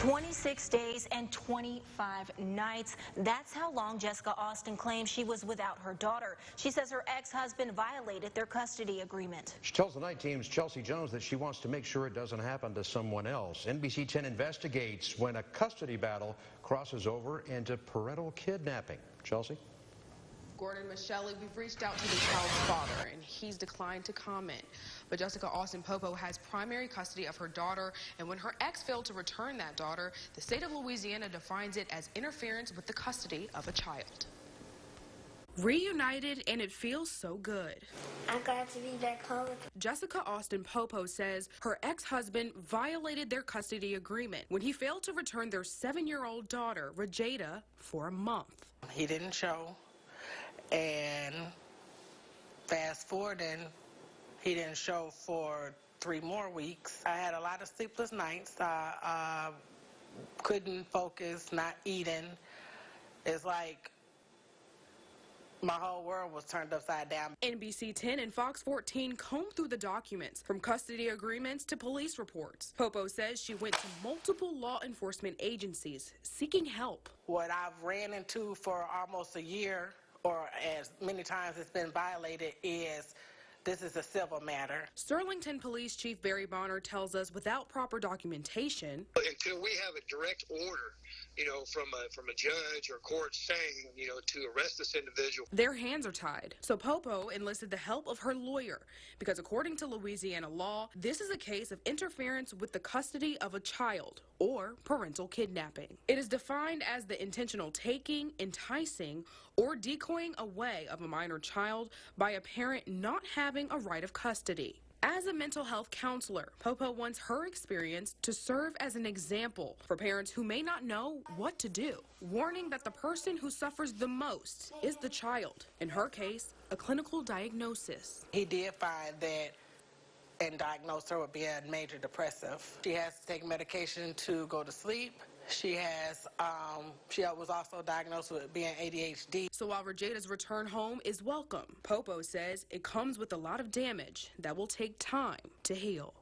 26 days and 25 nights. That's how long Jessica Austin claims she was without her daughter. She says her ex-husband violated their custody agreement. She tells the Night Team's Chelsea Jones that she wants to make sure it doesn't happen to someone else. NBC 10 investigates when a custody battle crosses over into parental kidnapping. Chelsea? Gordon, Michelle, we've reached out to the child's father, and he's declined to comment. But Jessica Austin Popo has primary custody of her daughter, and when her ex failed to return that daughter, the state of Louisiana defines it as interference with the custody of a child. Reunited, and it feels so good. I got to be back home. Jessica Austin Popo says her ex-husband violated their custody agreement when he failed to return their 7-year-old daughter, Rajada, for a month. He didn't show. And fast forwarding, he didn't show for 3 more weeks. I had a lot of sleepless nights. I couldn't focus, not eating. It's like my whole world was turned upside down. NBC 10 and Fox 14 combed through the documents, from custody agreements to police reports. Popo says she went to multiple law enforcement agencies seeking help. What I've ran into for almost a year, or as many times it's been violated, is this is a civil matter. Sterlington Police Chief Barry Bonner tells us without proper documentation, until we have a direct order, from a judge or court saying, to arrest this individual, their hands are tied. So Popo enlisted the help of her lawyer because according to Louisiana law, this is a case of interference with the custody of a child, or parental kidnapping. It is defined as the intentional taking, enticing, or decoying away of a minor child by a parent not having a right of custody. As a mental health counselor, Popo wants her experience to serve as an example for parents who may not know what to do, warning that the person who suffers the most is the child. In her case, a clinical diagnosis. He did find that and diagnosed her with being major depressive. She has to take medication to go to sleep. She was also diagnosed with being ADHD. So while Rajada's return home is welcome, Popo says it comes with a lot of damage that will take time to heal.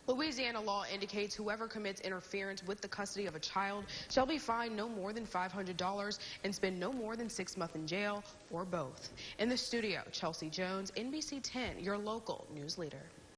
Louisiana law indicates whoever commits interference with the custody of a child shall be fined no more than $500 and spend no more than 6 months in jail, or both. In the studio, Chelsea Jones, NBC 10, your local news leader.